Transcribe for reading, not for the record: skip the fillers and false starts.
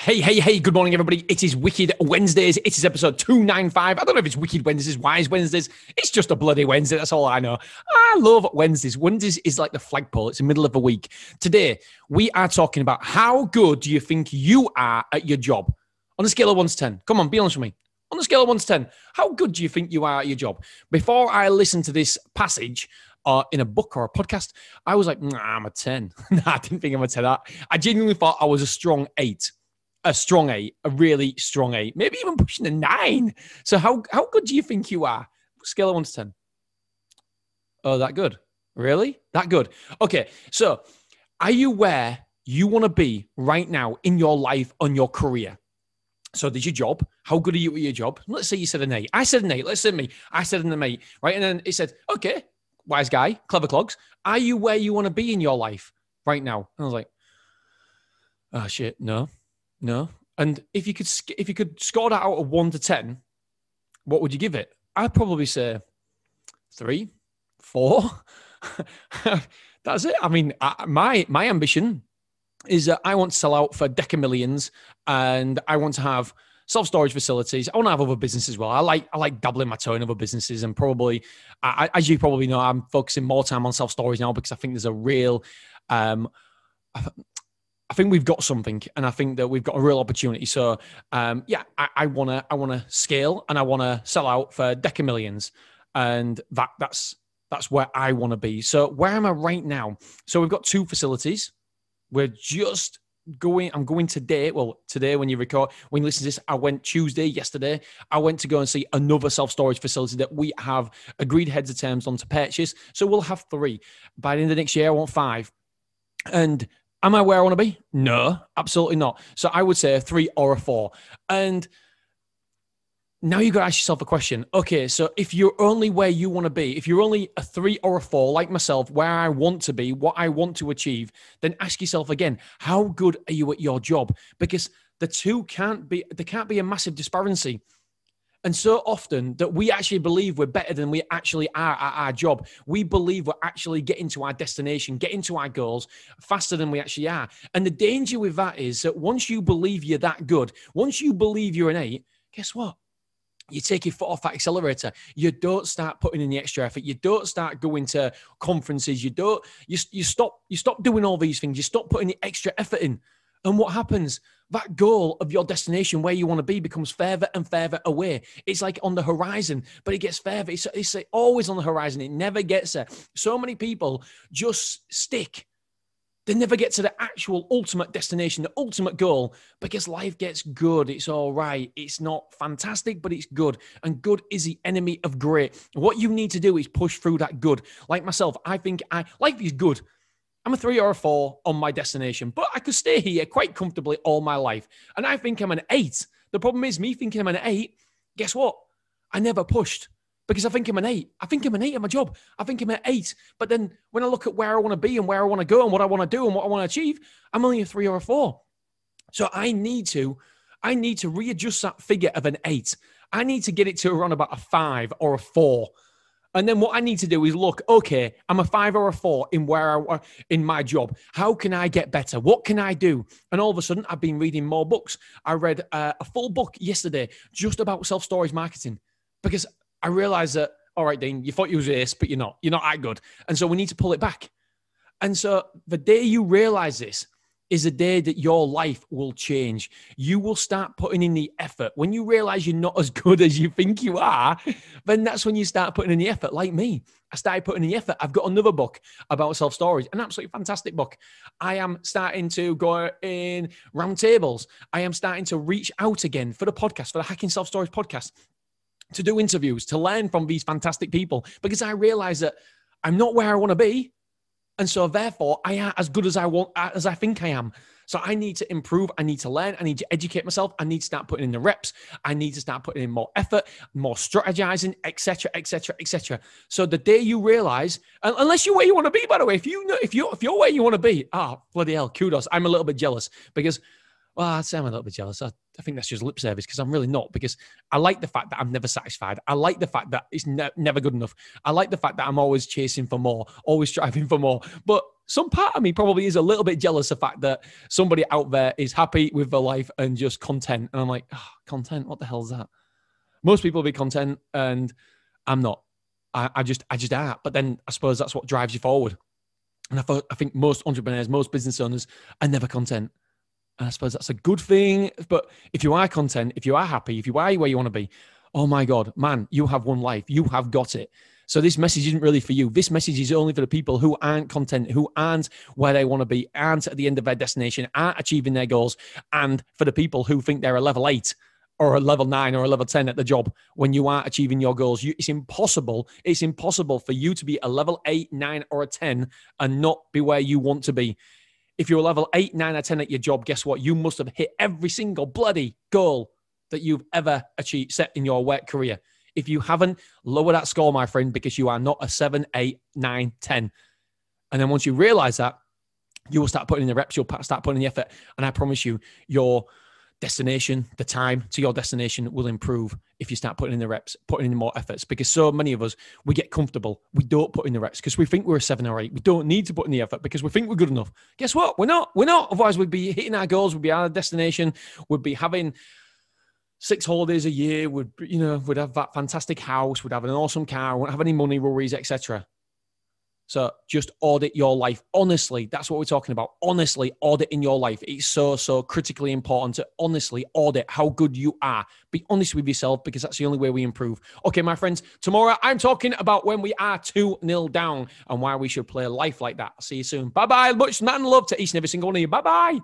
Hey, good morning, everybody. It is Wicked Wednesdays. It is episode 295. I don't know if it's Wicked Wednesdays, Wise Wednesdays. It's just a bloody Wednesday. That's all I know. I love Wednesdays. Wednesdays is like the flagpole. It's the middle of the week. Today, we are talking about how good do you think you are at your job? On a scale of 1 to 10. Come on, be honest with me. On a scale of 1 to 10, how good do you think you are at your job? Before I listened to this passage, in a book or a podcast, I was like, I'm a 10. I didn't think I'm a 10. I genuinely thought I was a strong 8. A strong 8, a really strong 8, maybe even pushing a 9. So how good do you think you are? Scale of 1 to 10. Oh, that good? Really? That good? Okay, so are you where you want to be right now in your life, on your career? So there's your job. How good are you at your job? Let's say you said an 8. I said an 8. Let's say me. I said an 8, right? And then it said, okay, wise guy, clever clogs. Are you where you want to be in your life right now? And I was like, oh shit, no. And if you could score that out of 1 to 10, what would you give it? I'd probably say 3, 4. That's it. I mean, my ambition is that I want to sell out for deca millions, and I want to have self-storage facilities. I want to have other businesses as well. I like dabbling my toe in other businesses, and probably, as you probably know, I'm focusing more time on self-storage now because I think there's a real, I think we've got something, and I think that we've got a real opportunity. So, I wanna scale, and I wanna sell out for deca millions, and that's where I want to be. So, where am I right now? So, we've got 2 facilities. We're just going. I'm going today. Well, today when you listen to this, I went yesterday. I went to go and see another self-storage facility that we have agreed heads of terms on to purchase. So we'll have 3 by the end of next year. I want 5, and am I where I want to be? No, absolutely not. So I would say a 3 or a 4. And now you've got to ask yourself a question. Okay, so if you're only where you want to be, if you're only a 3 or a 4, like myself, where I want to be, what I want to achieve, then ask yourself again, how good are you at your job? Because there can't be a massive disparity. And so often that we actually believe we're better than we actually are at our job. We believe we're actually getting to our destination, getting to our goals faster than we actually are. And the danger with that is that once you believe you're that good, once you believe you're an 8, guess what? You take your foot off that accelerator. You don't start putting in the extra effort. You don't start going to conferences. You stop doing all these things. You stop putting the extra effort in. And what happens? That goal of your destination, where you want to be, becomes further and further away. It's like on the horizon, but it gets further. It's always on the horizon. It never gets there. So many people just stick. They never get to the actual ultimate destination, the ultimate goal, because life gets good. It's all right. It's not fantastic, but it's good. And good is the enemy of great. What you need to do is push through that good. Like myself, I think life is good. I'm a 3 or a 4 on my destination, but I could stay here quite comfortably all my life. And I think I'm an 8. The problem is me thinking I'm an 8. Guess what? I never pushed because I think I'm an 8. I think I'm an 8 at my job. I think I'm an 8. But then when I look at where I want to be and where I want to go and what I want to do and what I want to achieve, I'm only a 3 or a 4. So I need to readjust that figure of an 8. I need to get it to around about a 5 or a 4. And then what I need to do is look, okay, I'm a 5 or a 4 in my job. How can I get better? What can I do? And all of a sudden, I've been reading more books. I read a full book yesterday just about self-storage marketing because I realized that, all right, Dean, you thought you was ace, but you're not. You're not that good. And so we need to pull it back. And so the day you realize this is the day that your life will change. You will start putting in the effort. When you realize you're not as good as you think you are, then that's when you start putting in the effort. Like me, I started putting in the effort. I've got another book about self-storage, an absolutely fantastic book. I am starting to go in roundtables. I am starting to reach out again for the podcast, for the Hacking Self-Storage podcast, to do interviews, to learn from these fantastic people, because I realize that I'm not where I want to be. And so therefore, I am as good as I think I am. So I need to improve. I need to learn. I need to educate myself. I need to start putting in the reps. I need to start putting in more effort, more strategizing, etc., etc., etc. So the day you realize, unless you're where you want to be, by the way, if you're where you want to be, bloody hell, kudos. I'm a little bit jealous because, well, I'd say I'm a little bit jealous. I think that's just lip service because I'm really not, because I like the fact that I'm never satisfied. I like the fact that it's never good enough. I like the fact that I'm always chasing for more, always striving for more. But some part of me probably is a little bit jealous of the fact that somebody out there is happy with their life and just content. And I'm like, oh, content? What the hell is that? Most people be content and I'm not. I just aren't. But then I suppose that's what drives you forward. And I think most entrepreneurs, most business owners are never content. And I suppose that's a good thing. But if you are content, if you are happy, if you are where you want to be, oh my God, man, you have one life. You have got it. So this message isn't really for you. This message is only for the people who aren't content, who aren't where they want to be, aren't at the end of their destination, aren't achieving their goals, and for the people who think they're a level 8 or a level 9 or a level 10 at the job when you aren't achieving your goals. It's impossible. It's impossible for you to be a level 8, 9, or a 10 and not be where you want to be. If you're a level 8, 9, or 10 at your job, guess what? You must have hit every single bloody goal that you've ever achieved, set in your work career. If you haven't, lower that score, my friend, because you are not a 7, 8, 9, 10. And then once you realize that, you will start putting in the reps, you'll start putting in the effort. And I promise you, your destination, the time to your destination will improve if you start putting in the reps, putting in more efforts. Because so many of us, we get comfortable. We don't put in the reps because we think we're a 7 or 8. We don't need to put in the effort because we think we're good enough. Guess what? We're not. Otherwise, we'd be hitting our goals. We'd be at our destination. We'd be having 6 holidays a year. We'd have that fantastic house. We'd have an awesome car. We wouldn't have any money worries, etc. So just audit your life. Honestly, that's what we're talking about. Honestly, audit in your life. It's so critically important to honestly audit how good you are. Be honest with yourself because that's the only way we improve. Okay, my friends, tomorrow I'm talking about when we are 2-0 down and why we should play life like that. I'll see you soon. Bye-bye. Much love to each and every single one of you. Bye-bye.